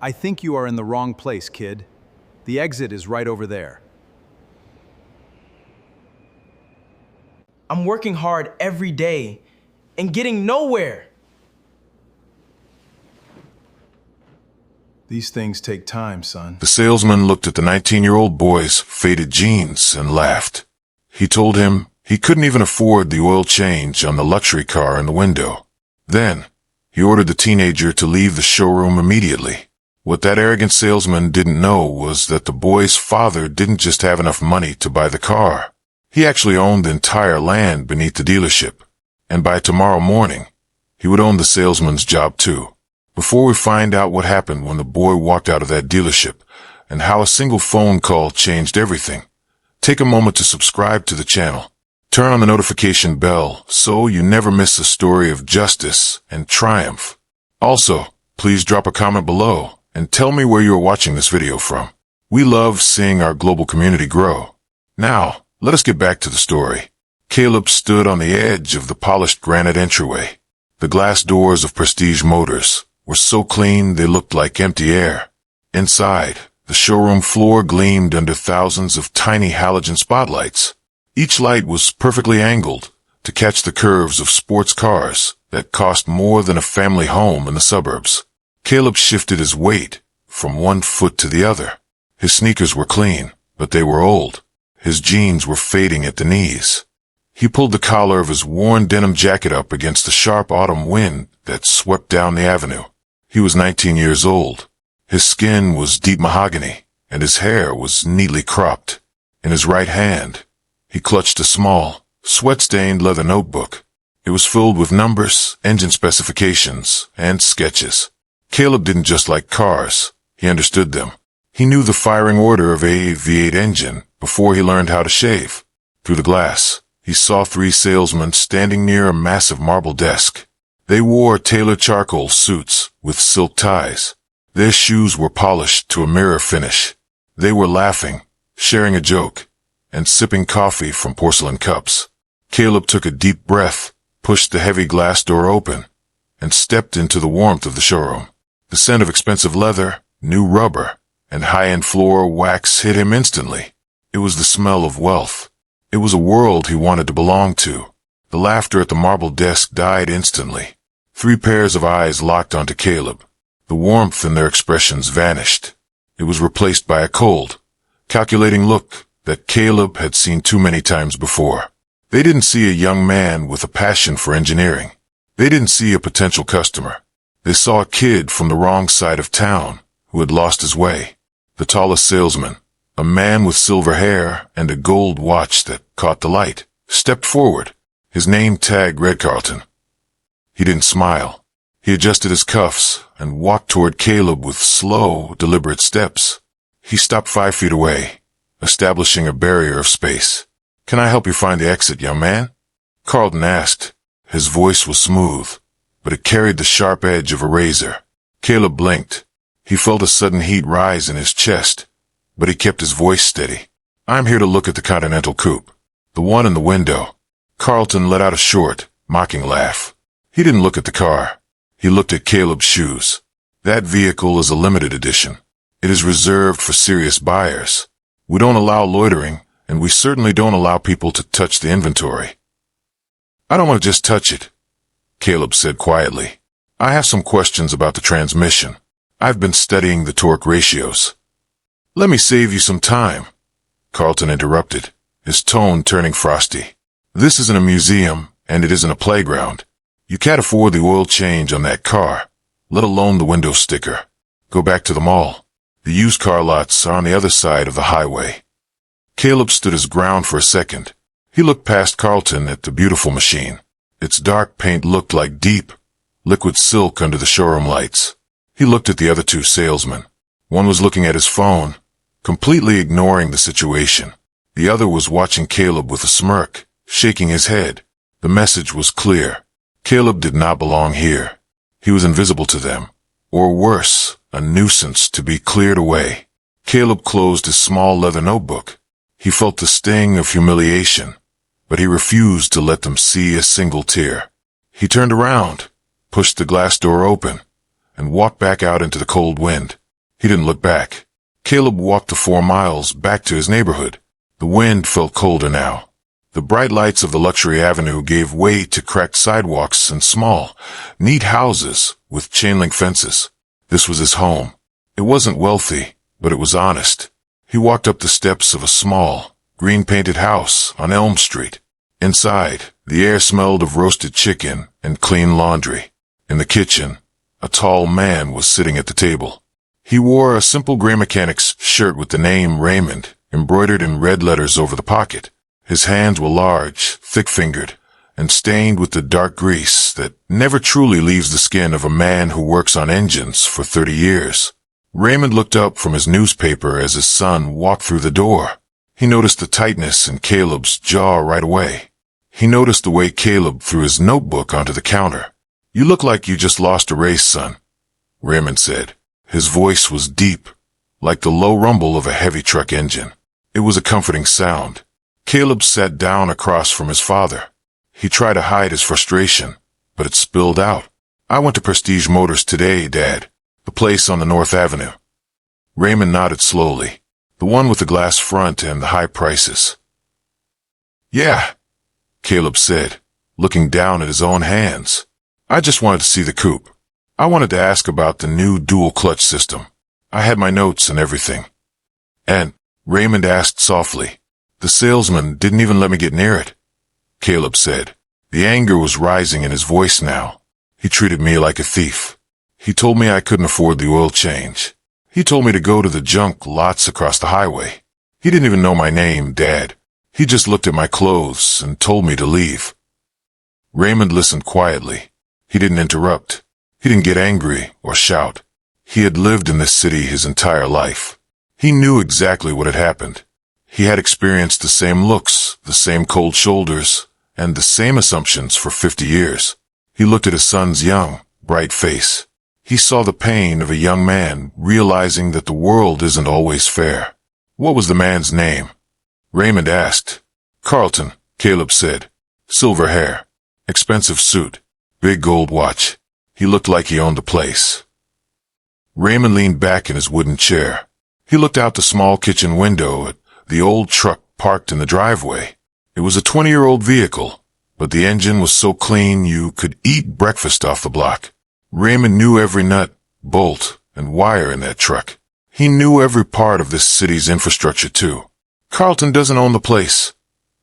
I think you are in the wrong place, kid. The exit is right over there. I'm working hard every day and getting nowhere. These things take time, son. The salesman looked at the 19-year-old boy's faded jeans and laughed. He told him he couldn't even afford the oil change on the luxury car in the window. Then, he ordered the teenager to leave the showroom immediately. What that arrogant salesman didn't know was that the boy's father didn't just have enough money to buy the car. He actually owned the entire land beneath the dealership. And by tomorrow morning, he would own the salesman's job too. Before we find out what happened when the boy walked out of that dealership and how a single phone call changed everything, take a moment to subscribe to the channel. Turn on the notification bell so you never miss a story of justice and triumph. Also, please drop a comment below and tell me where you are watching this video from. We love seeing our global community grow. Now, let us get back to the story. Caleb stood on the edge of the polished granite entryway. The glass doors of Prestige Motors were so clean they looked like empty air. Inside, the showroom floor gleamed under thousands of tiny halogen spotlights. Each light was perfectly angled to catch the curves of sports cars that cost more than a family home in the suburbs. Caleb shifted his weight from one foot to the other. His sneakers were clean, but they were old. His jeans were fading at the knees. He pulled the collar of his worn denim jacket up against the sharp autumn wind that swept down the avenue. He was 19 years old. His skin was deep mahogany, and his hair was neatly cropped. In his right hand, he clutched a small, sweat-stained leather notebook. It was filled with numbers, engine specifications, and sketches. Caleb didn't just like cars. He understood them. He knew the firing order of a V8 engine before he learned how to shave. Through the glass, he saw three salesmen standing near a massive marble desk. They wore tailored charcoal suits with silk ties. Their shoes were polished to a mirror finish. They were laughing, sharing a joke, and sipping coffee from porcelain cups. Caleb took a deep breath, pushed the heavy glass door open, and stepped into the warmth of the showroom. The scent of expensive leather, new rubber, and high-end floor wax hit him instantly. It was the smell of wealth. It was a world he wanted to belong to. The laughter at the marble desk died instantly. Three pairs of eyes locked onto Caleb. The warmth in their expressions vanished. It was replaced by a cold, calculating look that Caleb had seen too many times before. They didn't see a young man with a passion for engineering. They didn't see a potential customer. They saw a kid from the wrong side of town who had lost his way. The tallest salesman, a man with silver hair and a gold watch that caught the light, stepped forward. His name tag read Carlton. He didn't smile. He adjusted his cuffs and walked toward Caleb with slow, deliberate steps. He stopped 5 feet away, establishing a barrier of space. "Can I help you find the exit, young man?" Carlton asked. His voice was smooth, but it carried the sharp edge of a razor. Caleb blinked. He felt a sudden heat rise in his chest, but he kept his voice steady. "I'm here to look at the Continental Coupe, the one in the window." Carlton let out a short, mocking laugh. He didn't look at the car. He looked at Caleb's shoes. "That vehicle is a limited edition. It is reserved for serious buyers. We don't allow loitering, and we certainly don't allow people to touch the inventory." "I don't want to just touch it," Caleb said quietly. "I have some questions about the transmission. I've been studying the torque ratios." "Let me save you some time," Carlton interrupted, his tone turning frosty. "This isn't a museum, and it isn't a playground. You can't afford the oil change on that car, let alone the window sticker. Go back to the mall. The used car lots are on the other side of the highway." Caleb stood his ground for a second. He looked past Carlton at the beautiful machine. Its dark paint looked like deep, liquid silk under the showroom lights. He looked at the other two salesmen. One was looking at his phone, completely ignoring the situation. The other was watching Caleb with a smirk, shaking his head. The message was clear. Caleb did not belong here. He was invisible to them, or worse, a nuisance to be cleared away. Caleb closed his small leather notebook. He felt the sting of humiliation, but he refused to let them see a single tear. He turned around, pushed the glass door open, and walked back out into the cold wind. He didn't look back. Caleb walked the 4 miles back to his neighborhood. The wind felt colder now. The bright lights of the luxury avenue gave way to cracked sidewalks and small, neat houses with chain-link fences. This was his home. It wasn't wealthy, but it was honest. He walked up the steps of a small, green-painted house on Elm Street. Inside, the air smelled of roasted chicken and clean laundry. In the kitchen, a tall man was sitting at the table. He wore a simple gray mechanic's shirt with the name Raymond embroidered in red letters over the pocket. His hands were large, thick-fingered, and stained with the dark grease that never truly leaves the skin of a man who works on engines for 30 years. Raymond looked up from his newspaper as his son walked through the door. He noticed the tightness in Caleb's jaw right away. He noticed the way Caleb threw his notebook onto the counter. "You look like you just lost a race, son," Raymond said. His voice was deep, like the low rumble of a heavy truck engine. It was a comforting sound. Caleb sat down across from his father. He tried to hide his frustration, but it spilled out. "I went to Prestige Motors today, Dad. The place on the North Avenue." Raymond nodded slowly. "The one with the glass front and the high prices." "Yeah," Caleb said, looking down at his own hands. "I just wanted to see the coupe. I wanted to ask about the new dual-clutch system. I had my notes and everything." "And," Raymond asked softly, "the salesman didn't even let me get near it," Caleb said. The anger was rising in his voice now. "He treated me like a thief. He told me I couldn't afford the oil change. He told me to go to the junk lots across the highway. He didn't even know my name, Dad. He just looked at my clothes and told me to leave." Raymond listened quietly. He didn't interrupt. He didn't get angry or shout. He had lived in this city his entire life. He knew exactly what had happened. He had experienced the same looks, the same cold shoulders, and the same assumptions for 50 years. He looked at his son's young, bright face. He saw the pain of a young man realizing that the world isn't always fair. "What was the man's name?" Raymond asked. "Carlton," Caleb said. "Silver hair, expensive suit, big gold watch. He looked like he owned the place." Raymond leaned back in his wooden chair. He looked out the small kitchen window at the old truck parked in the driveway. It was a 20-year-old vehicle, but the engine was so clean you could eat breakfast off the block. Raymond knew every nut, bolt, and wire in that truck. He knew every part of this city's infrastructure, too. "Carlton doesn't own the place,"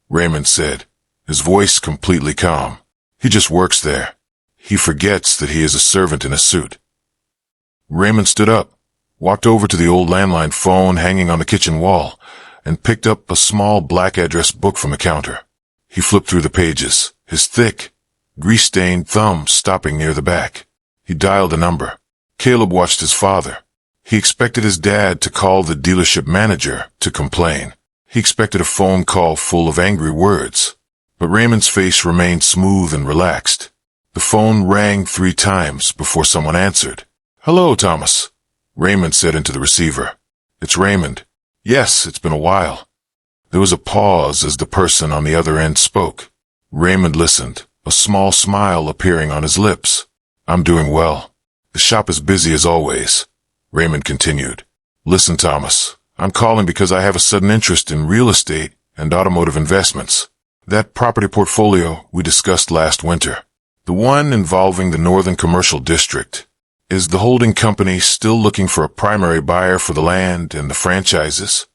Raymond said, his voice completely calm. "He just works there. He forgets that he is a servant in a suit." Raymond stood up, walked over to the old landline phone hanging on the kitchen wall, and picked up a small black address book from the counter. He flipped through the pages, his thick, grease-stained thumb stopping near the back. He dialed a number. Caleb watched his father. He expected his dad to call the dealership manager to complain. He expected a phone call full of angry words. But Raymond's face remained smooth and relaxed. The phone rang 3 times before someone answered. "Hello, Thomas," Raymond said into the receiver. "It's Raymond." "Yes, it's been a while." There was a pause as the person on the other end spoke. Raymond listened, a small smile appearing on his lips. "I'm doing well. The shop is busy as always," Raymond continued. "Listen, Thomas, I'm calling because I have a sudden interest in real estate and automotive investments. That property portfolio we discussed last winter, the one involving the Northern Commercial District. Is the holding company still looking for a primary buyer for the land and the franchises?"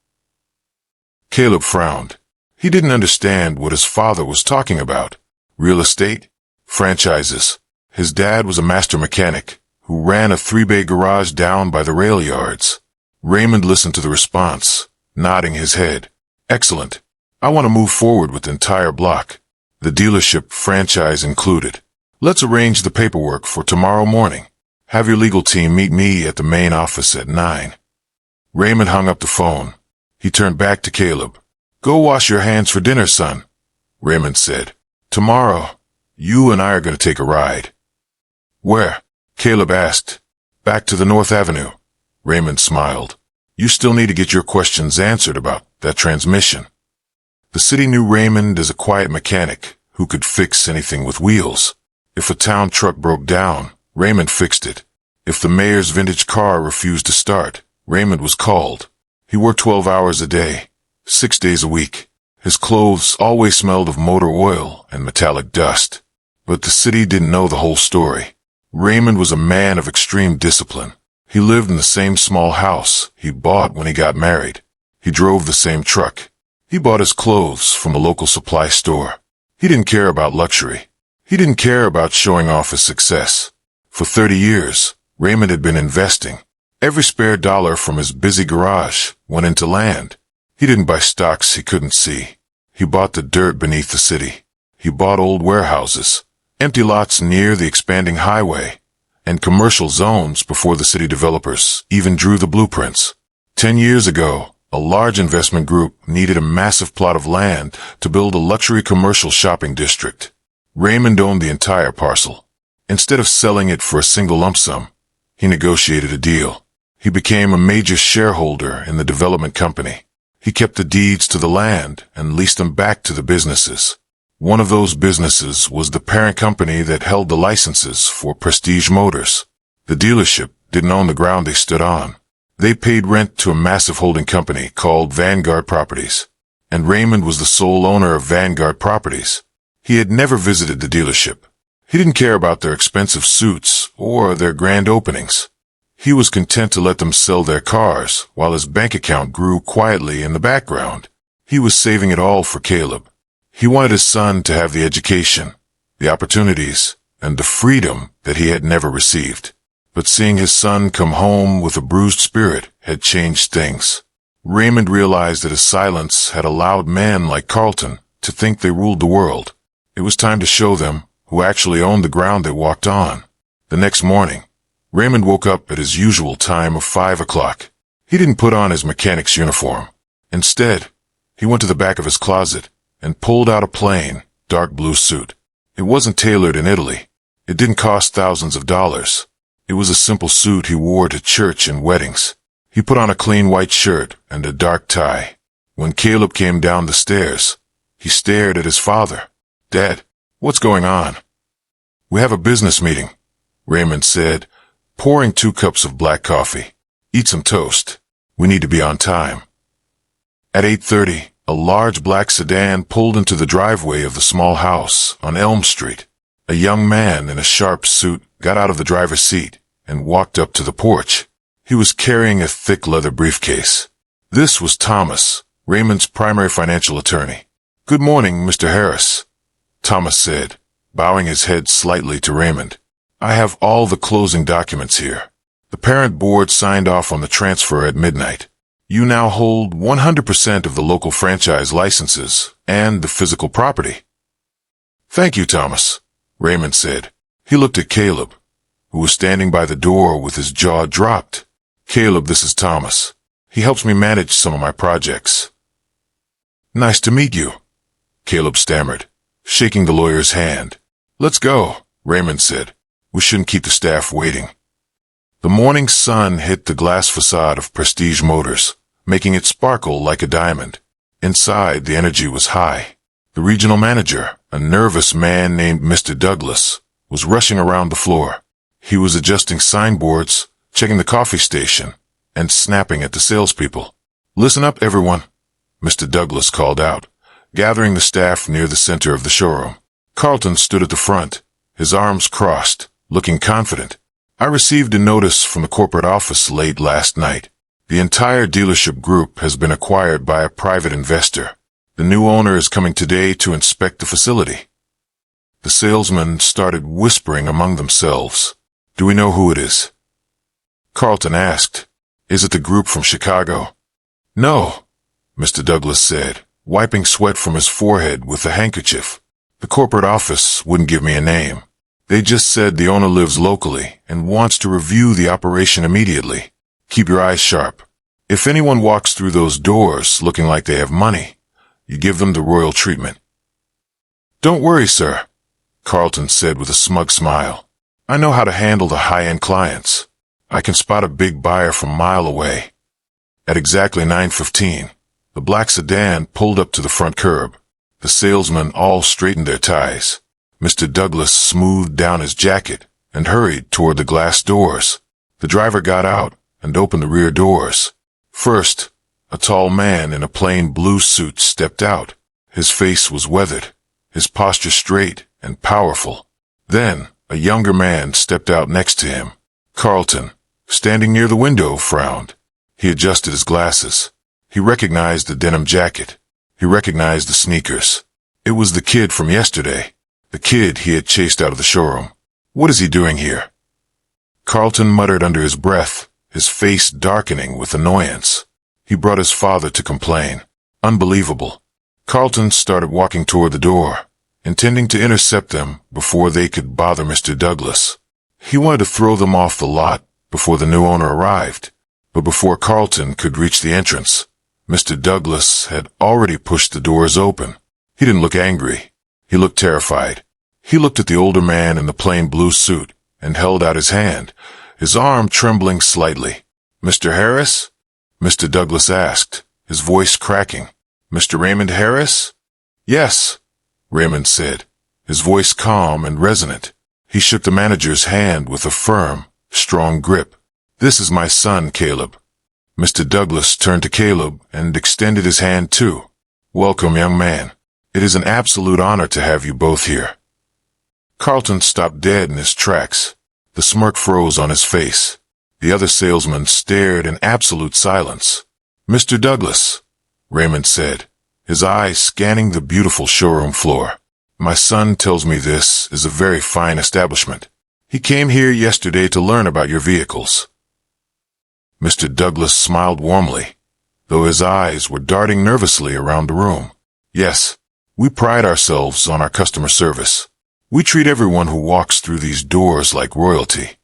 Caleb frowned. He didn't understand what his father was talking about. Real estate? Franchises. His dad was a master mechanic who ran a 3-bay garage down by the rail yards. Raymond listened to the response, nodding his head. "Excellent. I want to move forward with the entire block, the dealership franchise included. Let's arrange the paperwork for tomorrow morning. Have your legal team meet me at the main office at 9. Raymond hung up the phone. He turned back to Caleb. "Go wash your hands for dinner, son," Raymond said. "Tomorrow, you and I are going to take a ride." "Where?" Caleb asked. "Back to the North Avenue." Raymond smiled. "You still need to get your questions answered about that transmission." The city knew Raymond as a quiet mechanic who could fix anything with wheels. If a town truck broke down, Raymond fixed it. If the mayor's vintage car refused to start, Raymond was called. He worked 12 hours a day, 6 days a week. His clothes always smelled of motor oil and metallic dust. But the city didn't know the whole story. Raymond was a man of extreme discipline. He lived in the same small house he bought when he got married. He drove the same truck. He bought his clothes from a local supply store. He didn't care about luxury. He didn't care about showing off his success. For 30 years, Raymond had been investing. Every spare dollar from his busy garage went into land. He didn't buy stocks he couldn't see. He bought the dirt beneath the city. He bought old warehouses, empty lots near the expanding highway, and commercial zones before the city developers even drew the blueprints. 10 years ago, a large investment group needed a massive plot of land to build a luxury commercial shopping district. Raymond owned the entire parcel. Instead of selling it for a single lump sum, he negotiated a deal. He became a major shareholder in the development company. He kept the deeds to the land and leased them back to the businesses. One of those businesses was the parent company that held the licenses for Prestige Motors. The dealership didn't own the ground they stood on. They paid rent to a massive holding company called Vanguard Properties. And Raymond was the sole owner of Vanguard Properties. He had never visited the dealership. He didn't care about their expensive suits or their grand openings. He was content to let them sell their cars while his bank account grew quietly in the background. He was saving it all for Caleb. He wanted his son to have the education, the opportunities, and the freedom that he had never received. But seeing his son come home with a bruised spirit had changed things. Raymond realized that his silence had allowed men like Carlton to think they ruled the world. It was time to show them who actually owned the ground they walked on. The next morning, Raymond woke up at his usual time of 5 o'clock. He didn't put on his mechanic's uniform. Instead, he went to the back of his closet and pulled out a plain, dark blue suit. It wasn't tailored in Italy. It didn't cost thousands of dollars. It was a simple suit he wore to church and weddings. He put on a clean white shirt and a dark tie. When Caleb came down the stairs, he stared at his father. "Dad, what's going on?" "We have a business meeting," Raymond said, pouring 2 cups of black coffee. "Eat some toast. We need to be on time." At 8:30, a large black sedan pulled into the driveway of the small house on Elm Street. A young man in a sharp suit got out of the driver's seat and walked up to the porch. He was carrying a thick leather briefcase. This was Thomas, Raymond's primary financial attorney. "Good morning, Mr. Harris," Thomas said, bowing his head slightly to Raymond. "I have all the closing documents here. The parent board signed off on the transfer at midnight. You now hold 100% of the local franchise licenses and the physical property." "Thank you, Thomas," Raymond said. He looked at Caleb, who was standing by the door with his jaw dropped. "Caleb, this is Thomas. He helps me manage some of my projects." "Nice to meet you," Caleb stammered, shaking the lawyer's hand. "Let's go," Raymond said. "We shouldn't keep the staff waiting." The morning sun hit the glass facade of Prestige Motors, making it sparkle like a diamond. Inside, the energy was high. The regional manager, a nervous man named Mr. Douglas, was rushing around the floor. He was adjusting signboards, checking the coffee station, and snapping at the salespeople. "Listen up, everyone," Mr. Douglas called out, gathering the staff near the center of the showroom. Carlton stood at the front, his arms crossed, looking confident. "I received a notice from the corporate office late last night. The entire dealership group has been acquired by a private investor. The new owner is coming today to inspect the facility." The salesmen started whispering among themselves. "Do we know who it is?" Carlton asked. "Is it the group from Chicago?" "No," Mr. Douglas said, wiping sweat from his forehead with a handkerchief. "The corporate office wouldn't give me a name. They just said the owner lives locally and wants to review the operation immediately. Keep your eyes sharp. If anyone walks through those doors looking like they have money, you give them the royal treatment." "Don't worry, sir," Carlton said with a smug smile. "I know how to handle the high-end clients. I can spot a big buyer from a mile away." At exactly 9:15, the black sedan pulled up to the front curb. The salesmen all straightened their ties. Mr. Douglas smoothed down his jacket and hurried toward the glass doors. The driver got out and opened the rear doors. First, a tall man in a plain blue suit stepped out. His face was weathered, his posture straight and powerful. Then, a younger man stepped out next to him. Carlton, standing near the window, frowned. He adjusted his glasses. He recognized the denim jacket. He recognized the sneakers. It was the kid from yesterday, the kid he had chased out of the showroom. What is he doing here? Carlton muttered under his breath, his face darkening with annoyance. He brought his father to complain. Unbelievable. Carlton started walking toward the door, intending to intercept them before they could bother Mr. Douglas. He wanted to throw them off the lot before the new owner arrived, but before Carlton could reach the entrance, Mr. Douglas had already pushed the doors open. He didn't look angry. He looked terrified. He looked at the older man in the plain blue suit and held out his hand, his arm trembling slightly. "Mr. Harris?" Mr. Douglas asked, his voice cracking. "Mr. Raymond Harris?" "Yes," Raymond said, his voice calm and resonant. He shook the manager's hand with a firm, strong grip. "This is my son, Caleb." Mr. Douglas turned to Caleb and extended his hand too. "Welcome, young man. It is an absolute honor to have you both here." Carlton stopped dead in his tracks. The smirk froze on his face. The other salesman stared in absolute silence. "Mr. Douglas," Raymond said, his eyes scanning the beautiful showroom floor. "My son tells me this is a very fine establishment. He came here yesterday to learn about your vehicles." Mr. Douglas smiled warmly, though his eyes were darting nervously around the room. "Yes, we pride ourselves on our customer service. We treat everyone who walks through these doors like royalty."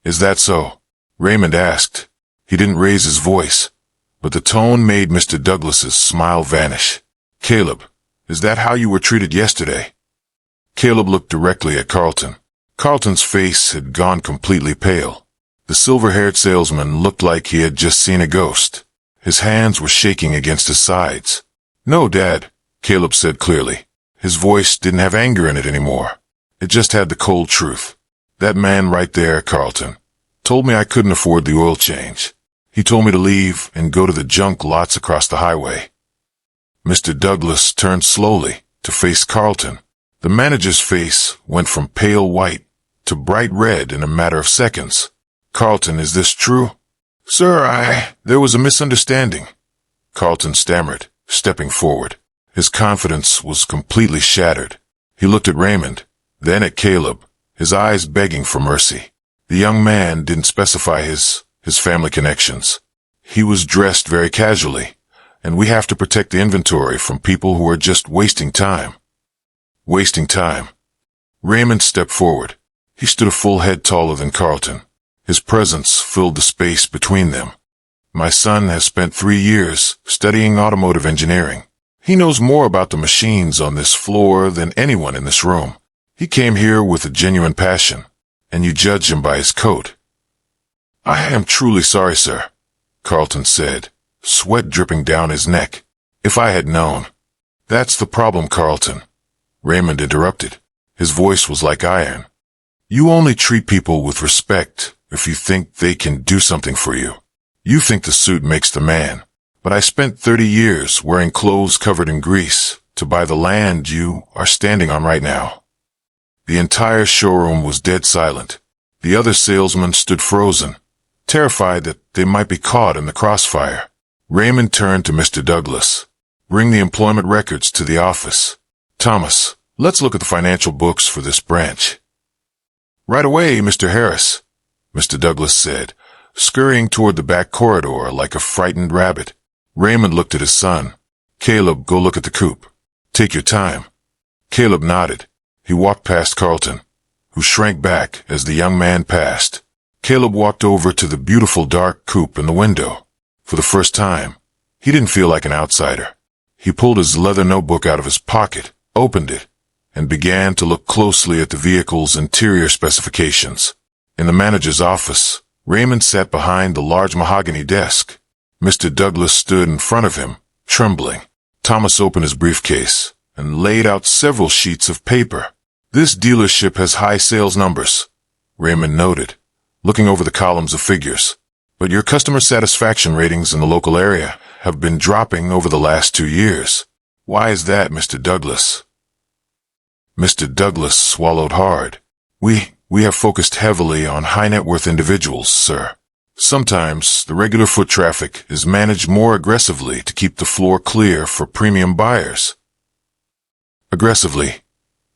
"Is that so?" Raymond asked. He didn't raise his voice, but the tone made Mr. Douglas's smile vanish. "Caleb, is that how you were treated yesterday?" Caleb looked directly at Carlton. Carlton's face had gone completely pale. The silver-haired salesman looked like he had just seen a ghost. His hands were shaking against his sides. "No, Dad," Caleb said clearly. His voice didn't have anger in it anymore. It just had the cold truth. "That man right there, Carlton, told me I couldn't afford the oil change. He told me to leave and go to the junk lots across the highway." Mr. Douglas turned slowly to face Carlton. The manager's face went from pale white to bright red in a matter of seconds. "Carlton, is this true?" "Sir, there was a misunderstanding," Carlton stammered, stepping forward. His confidence was completely shattered. He looked at Raymond, then at Caleb, his eyes begging for mercy. The young man didn't specify his family connections. He was dressed very casually, and we have to protect the inventory from people who are just wasting time. Wasting time. Raymond stepped forward. He stood a full head taller than Carlton. His presence filled the space between them. "My son has spent 3 years studying automotive engineering. He knows more about the machines on this floor than anyone in this room. He came here with a genuine passion, and you judge him by his coat." "I am truly sorry, sir," Carlton said, sweat dripping down his neck. "If I had known." "That's the problem, Carlton," Raymond interrupted. His voice was like iron. "You only treat people with respect if you think they can do something for you. You think the suit makes the man, but I spent 30 years wearing clothes covered in grease to buy the land you are standing on right now." The entire showroom was dead silent. The other salesmen stood frozen, terrified that they might be caught in the crossfire. Raymond turned to Mr. Douglas. "Bring the employment records to the office. Thomas, let's look at the financial books for this branch." "Right away, Mr. Harris," Mr. Douglas said, scurrying toward the back corridor like a frightened rabbit. Raymond looked at his son. "Caleb, go look at the coupe. Take your time." Caleb nodded. He walked past Carlton, who shrank back as the young man passed. Caleb walked over to the beautiful dark coupe in the window. For the first time, he didn't feel like an outsider. He pulled his leather notebook out of his pocket, opened it, and began to look closely at the vehicle's interior specifications. In the manager's office, Raymond sat behind the large mahogany desk. Mr. Douglas stood in front of him, trembling. Thomas opened his briefcase and laid out several sheets of paper. "This dealership has high sales numbers," Raymond noted, looking over the columns of figures. But your customer satisfaction ratings in the local area have been dropping over the last 2 years. Why is that, Mr. Douglas? Mr. Douglas swallowed hard. We have focused heavily on high net worth individuals, sir. Sometimes the regular foot traffic is managed more aggressively to keep the floor clear for premium buyers. Aggressively.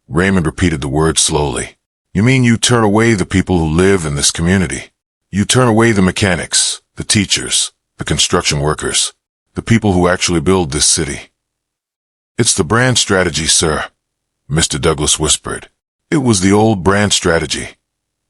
Raymond repeated the word slowly. You mean you turn away the people who live in this community? You turn away the mechanics, the teachers, the construction workers, the people who actually build this city. It's the brand strategy, sir, Mr. Douglas whispered. It was the old brand strategy.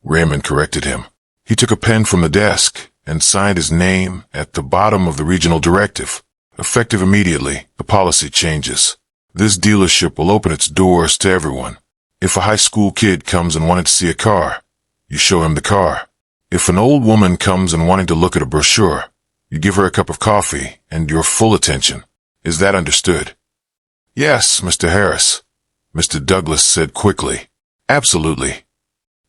Raymond corrected him. He took a pen from the desk and signed his name at the bottom of the regional directive. Effective immediately, the policy changes. This dealership will open its doors to everyone. If a high school kid comes and wanted to see a car, you show him the car. If an old woman comes and wanting to look at a brochure, you give her a cup of coffee and your full attention. Is that understood? Yes, Mr. Harris, Mr. Douglas said quickly. Absolutely.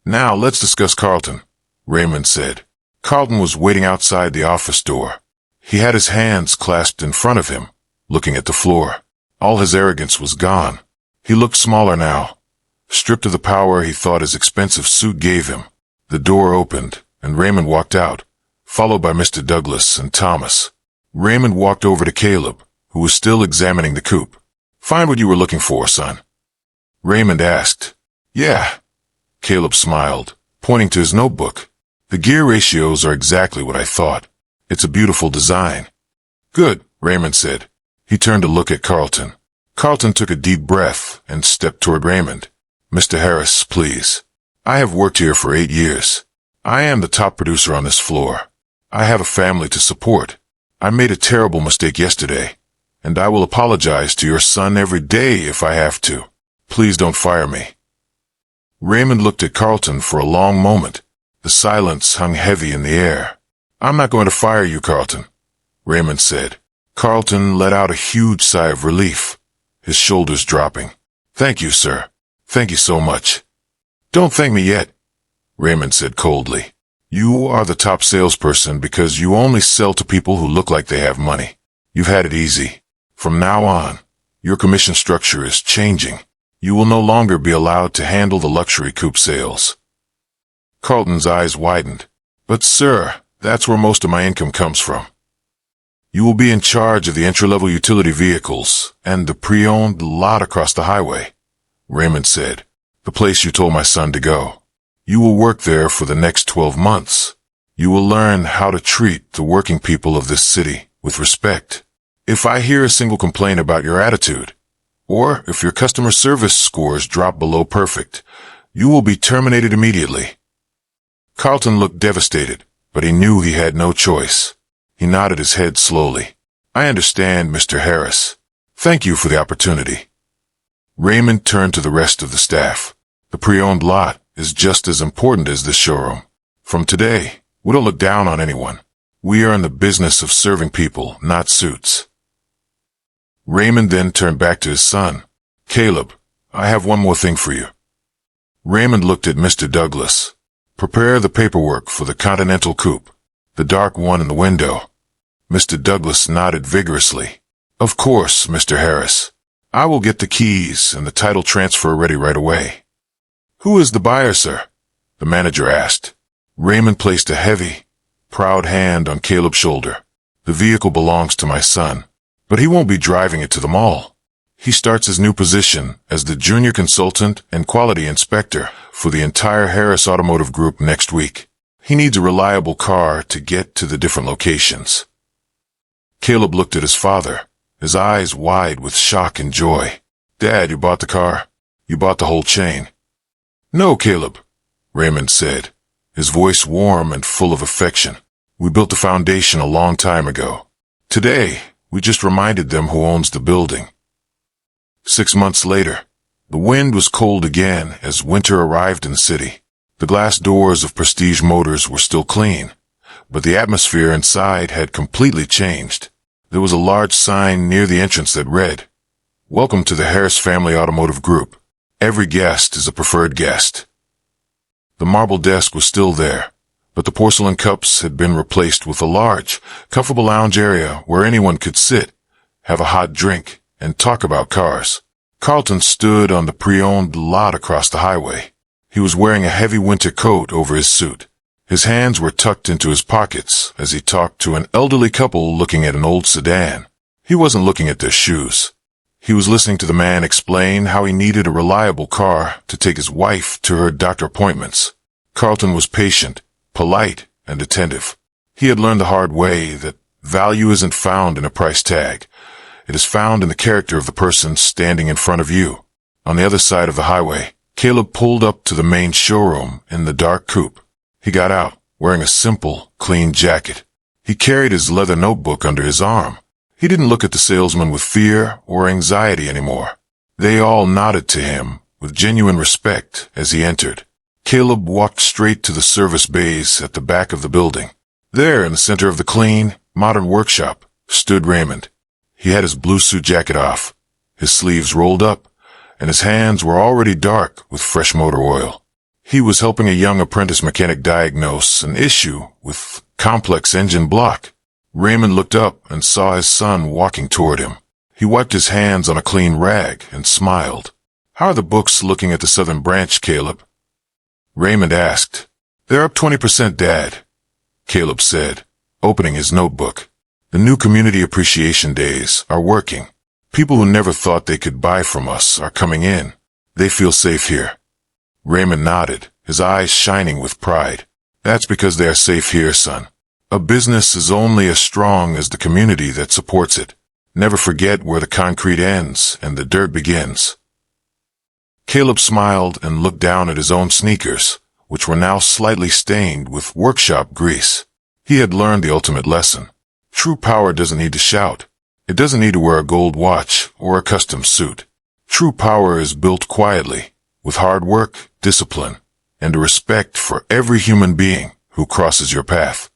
Now let's discuss Carlton, Raymond said. Carlton was waiting outside the office door. He had his hands clasped in front of him, looking at the floor. All his arrogance was gone. He looked smaller now, stripped of the power he thought his expensive suit gave him. The door opened, and Raymond walked out, followed by Mr. Douglas and Thomas. Raymond walked over to Caleb, who was still examining the coupe. Find what you were looking for, son? Raymond asked. Yeah. Caleb smiled, pointing to his notebook. The gear ratios are exactly what I thought. It's a beautiful design. Good, Raymond said. He turned to look at Carlton. Carlton took a deep breath and stepped toward Raymond. Mr. Harris, please. I have worked here for 8 years. I am the top producer on this floor. I have a family to support. I made a terrible mistake yesterday, and I will apologize to your son every day if I have to. Please don't fire me. Raymond looked at Carlton for a long moment. The silence hung heavy in the air. I'm not going to fire you, Carlton, Raymond said. Carlton let out a huge sigh of relief, his shoulders dropping. Thank you, sir. Thank you so much. Don't thank me yet, Raymond said coldly. You are the top salesperson because you only sell to people who look like they have money. You've had it easy. From now on, your commission structure is changing. You will no longer be allowed to handle the luxury coupe sales. Carlton's eyes widened. But sir, that's where most of my income comes from. You will be in charge of the entry-level utility vehicles and the pre-owned lot across the highway, Raymond said. The place you told my son to go. You will work there for the next 12 months. You will learn how to treat the working people of this city with respect. If I hear a single complaint about your attitude, or if your customer service scores drop below perfect, you will be terminated immediately. Carlton looked devastated, but he knew he had no choice. He nodded his head slowly. I understand, Mr. Harris. Thank you for the opportunity. Raymond turned to the rest of the staff. The pre-owned lot is just as important as this showroom. From today, we don't look down on anyone. We are in the business of serving people, not suits. Raymond then turned back to his son. Caleb, I have one more thing for you. Raymond looked at Mr. Douglas. Prepare the paperwork for the Continental Coupe, the dark one in the window. Mr. Douglas nodded vigorously. Of course, Mr. Harris. I will get the keys and the title transfer ready right away. Who is the buyer, sir? The manager asked. Raymond placed a heavy, proud hand on Caleb's shoulder. The vehicle belongs to my son, but he won't be driving it to the mall. He starts his new position as the junior consultant and quality inspector for the entire Harris Automotive Group next week. He needs a reliable car to get to the different locations. Caleb looked at his father, his eyes wide with shock and joy. Dad, you bought the car? You bought the whole chain? No, Caleb, Raymond said, his voice warm and full of affection. We built the foundation a long time ago. Today, we just reminded them who owns the building. 6 months later, the wind was cold again as winter arrived in the city. The glass doors of Prestige Motors were still clean, but the atmosphere inside had completely changed. There was a large sign near the entrance that read, Welcome to the Harris Family Automotive Group. Every guest is a preferred guest. The marble desk was still there, but the porcelain cups had been replaced with a large, comfortable lounge area where anyone could sit, have a hot drink, and talk about cars. Carlton stood on the pre-owned lot across the highway. He was wearing a heavy winter coat over his suit. His hands were tucked into his pockets as he talked to an elderly couple looking at an old sedan. He wasn't looking at their shoes. He was listening to the man explain how he needed a reliable car to take his wife to her doctor appointments. Carlton was patient, polite, and attentive. He had learned the hard way that value isn't found in a price tag. It is found in the character of the person standing in front of you. On the other side of the highway, Caleb pulled up to the main showroom in the dark coupe. He got out, wearing a simple, clean jacket. He carried his leather notebook under his arm. He didn't look at the salesman with fear or anxiety anymore. They all nodded to him with genuine respect as he entered. Caleb walked straight to the service bays at the back of the building. There, in the center of the clean, modern workshop, stood Raymond. He had his blue suit jacket off, his sleeves rolled up, and his hands were already dark with fresh motor oil. He was helping a young apprentice mechanic diagnose an issue with complex engine block. Raymond looked up and saw his son walking toward him. He wiped his hands on a clean rag and smiled. "How are the books looking at the Southern Branch, Caleb?" Raymond asked. "They're up 20%, Dad," Caleb said, opening his notebook. "The new Community Appreciation Days are working. People who never thought they could buy from us are coming in. They feel safe here." Raymond nodded, his eyes shining with pride. "That's because they are safe here, son. A business is only as strong as the community that supports it. Never forget where the concrete ends and the dirt begins." Caleb smiled and looked down at his own sneakers, which were now slightly stained with workshop grease. He had learned the ultimate lesson. True power doesn't need to shout. It doesn't need to wear a gold watch or a custom suit. True power is built quietly, with hard work, discipline, and a respect for every human being who crosses your path.